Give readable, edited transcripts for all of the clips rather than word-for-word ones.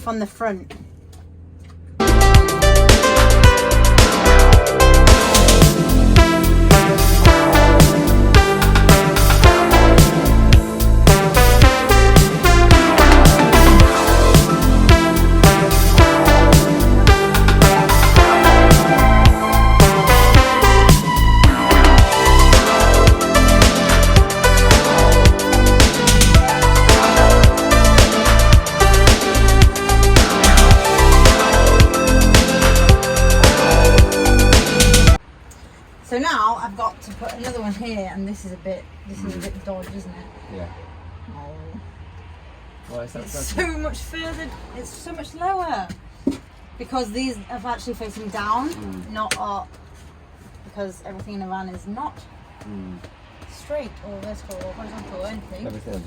roof on the front. So now I've got to put another one here, and this is a bit dodgy, isn't it? Yeah. Oh. Why is that? It's so much further. It's so much lower because these are actually facing down, not up. Because everything in the van is not straight or vertical or horizontal or anything. Everything.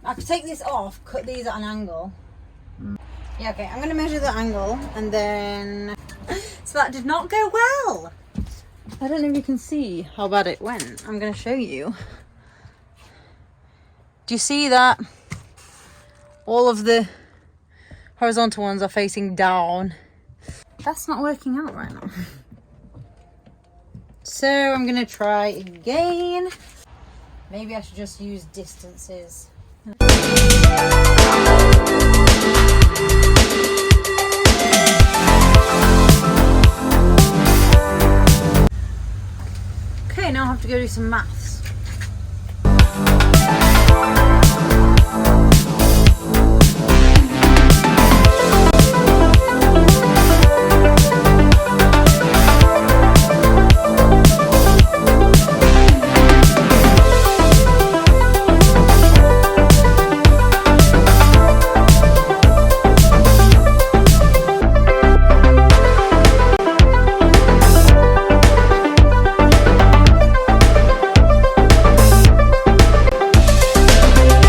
I could take this off, cut these at an angle. Yeah, okay. I'm gonna measure the angle, and then. So that did not go well. I don't know if you can see how bad it went. I'm going to show you. Do you see that all of the horizontal ones are facing down? That's not working out right now. So I'm going to try again. Maybe I should just use distances. Okay, now I have to go do some maths.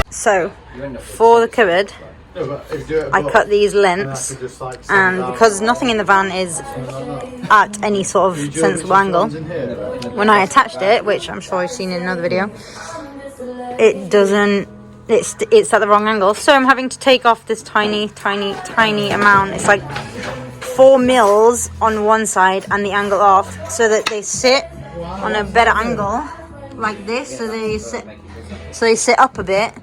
So, for the cupboard, I cut these lengths, and because nothing in the van is at any sort of sensible angle, when I attached it, which I'm sure you've seen in another video, it doesn't, it's at the wrong angle. So I'm having to take off this tiny amount. It's like 4 mils on one side and the angle off, so that they sit on a better angle, like this, so they sit up a bit,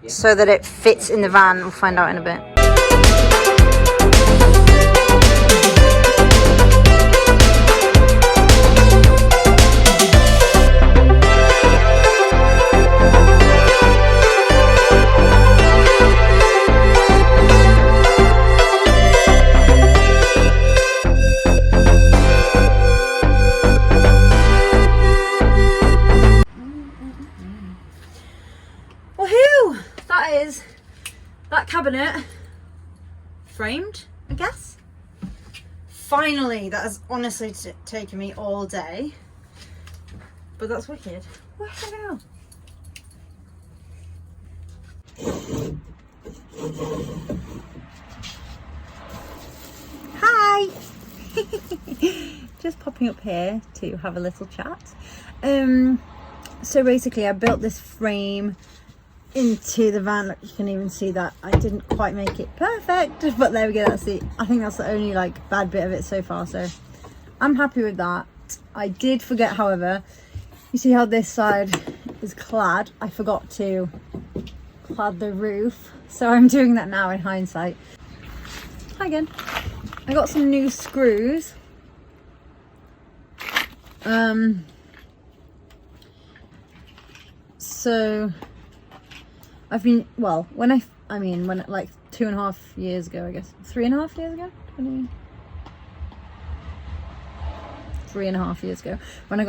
so that it fits in the van. We'll find out in a bit. That cabinet framed, I guess. Finally, that has honestly taken me all day, but that's wicked. Where should I go? Hi. Just popping up here to have a little chat. So basically, I built this frame into the van. Look, you can even see that I didn't quite make it perfect, but there we go. I think that's the only like bad bit of it so far, so I'm happy with that. I did forget, however, you see how this side is clad. I forgot to clad the roof, so I'm doing that now in hindsight. Hi again. I got some new screws. So I've been, well, when like 2.5 years ago, I guess, 3.5 years ago, 3.5 years ago, when I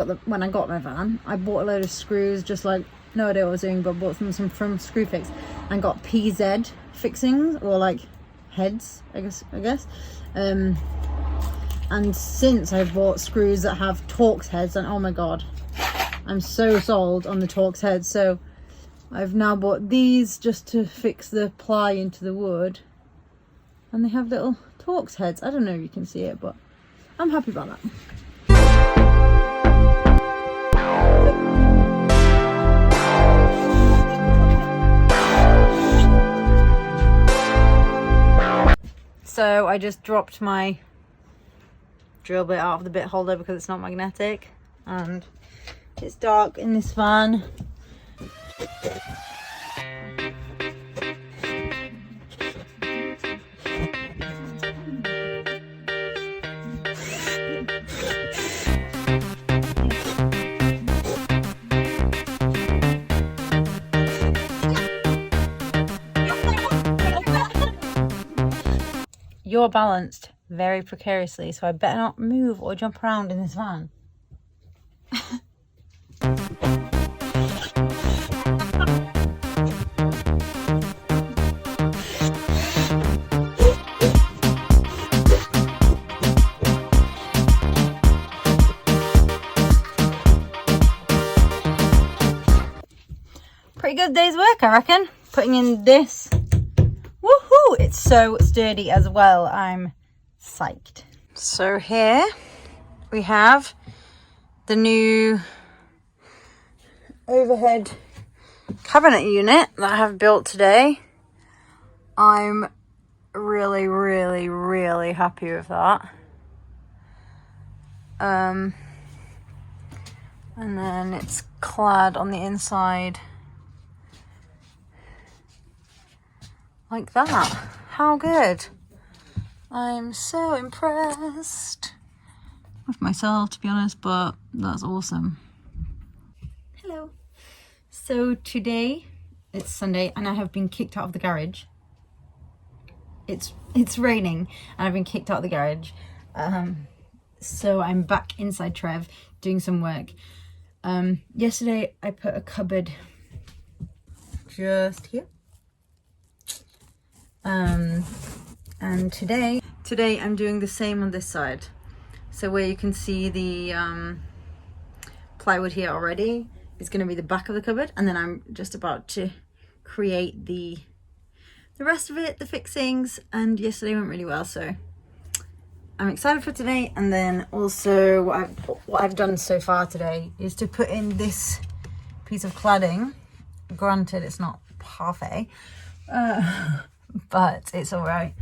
got my van, I bought a load of screws, just like, no idea what I was doing, but bought some from Screwfix, and got PZ fixings, or like heads, I guess. And since I've bought screws that have Torx heads, and oh my god, I'm so sold on the Torx heads. So I've now bought these just to fix the ply into the wood, and they have little Torx heads. I don't know if you can see it, but I'm happy about that. So I just dropped my drill bit out of the bit holder because it's not magnetic, and it's dark in this van. You're balanced very precariously, so I better not move or jump around in this van. Pretty good day's work, I reckon. Putting in this. Woohoo! It's so sturdy as well. I'm psyched. So here we have the new overhead cabinet unit that I have built today. I'm really, really, really happy with that. And then it's clad on the inside like that. How good. I'm so impressed with myself, to be honest, but that's awesome. Hello. So today it's Sunday and I have been kicked out of the garage. It's raining and I've been kicked out of the garage. So I'm back inside Trev doing some work. Yesterday I put a cupboard just here. And today I'm doing the same on this side. So where you can see the plywood here already is going to be the back of the cupboard, and then I'm just about to create the rest of it, the fixings, and yesterday went really well, so I'm excited for today. And then also what I've done so far today is to put in this piece of cladding. Granted, it's not parfait, but it's all right.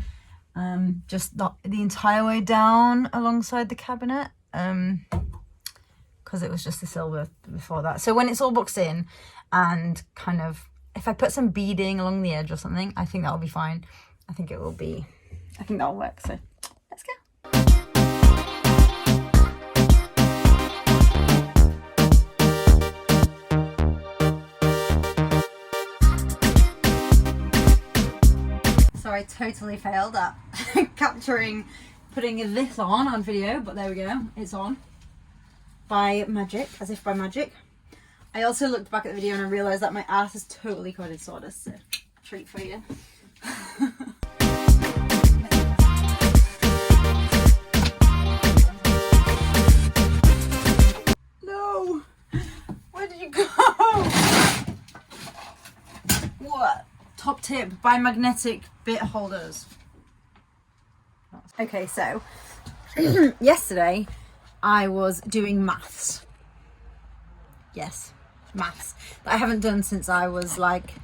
Just not the entire way down alongside the cabinet, because it was just the silver before that. So when it's all boxed in and kind of, if I put some beading along the edge or something, I think that'll be fine. I think that'll work. So let's go. So I totally failed at putting this on video, but there we go, it's on. By magic, as if by magic. I also looked back at the video and I realised that my ass is totally covered in sawdust, so treat for you. No! Where did you go? What? Top tip, buy magnetic bit holders. Okay, so yesterday I was doing maths. Yes, maths. That I haven't done since I was like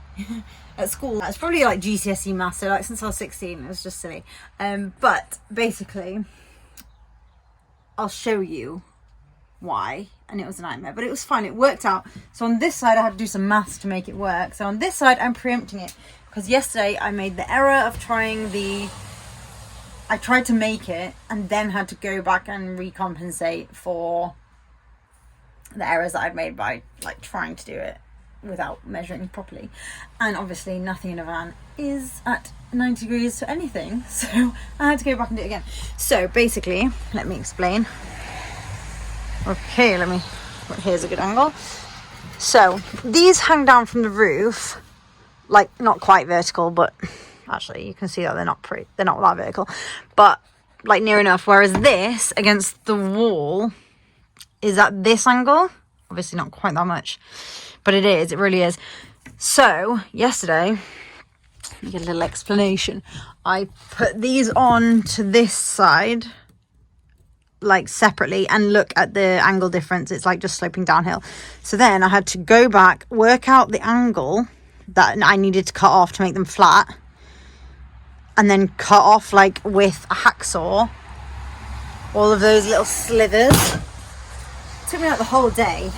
at school. It's probably like GCSE maths, so like since I was 16, it was just silly. But basically, I'll show you why, and it was a nightmare, but it was fun, it worked out. So on this side I had to do some maths to make it work. So on this side I'm preempting it, because yesterday I made the error of I tried to make it and then had to go back and recompensate for the errors that I'd made by like trying to do it without measuring properly. And obviously nothing in a van is at 90 degrees to anything, so I had to go back and do it again. So basically, let me explain. Okay, here's a good angle. So these hang down from the roof, like not quite vertical, but actually you can see that they're not that vertical, but like near enough. Whereas this against the wall is at this angle, obviously not quite that much, but it really is. So yesterday, you get a little explanation. I put these on to this side, like separately, and look at the angle difference. It's like just sloping downhill. So then I had to go back, work out the angle that I needed to cut off to make them flat, and then cut off like with a hacksaw all of those little slithers. It took me like the whole day.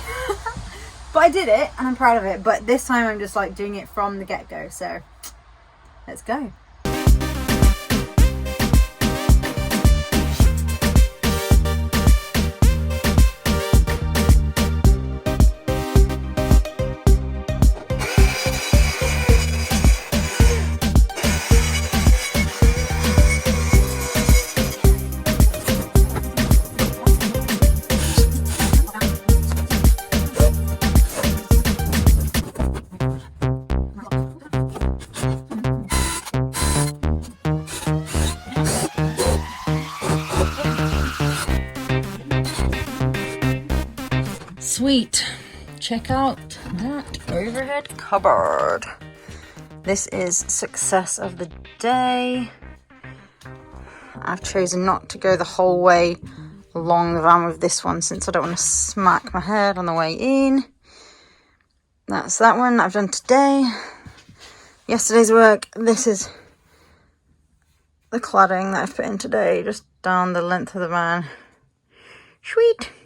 But I did it and I'm proud of it. But this time I'm just like doing it from the get-go. So let's go. Sweet. Check out that overhead cupboard. This is success of the day. I've chosen not to go the whole way along the van with this one since I don't want to smack my head on the way in. That's that one I've done today. Yesterday's work. This is the cladding that I've put in today, just down the length of the van. Sweet.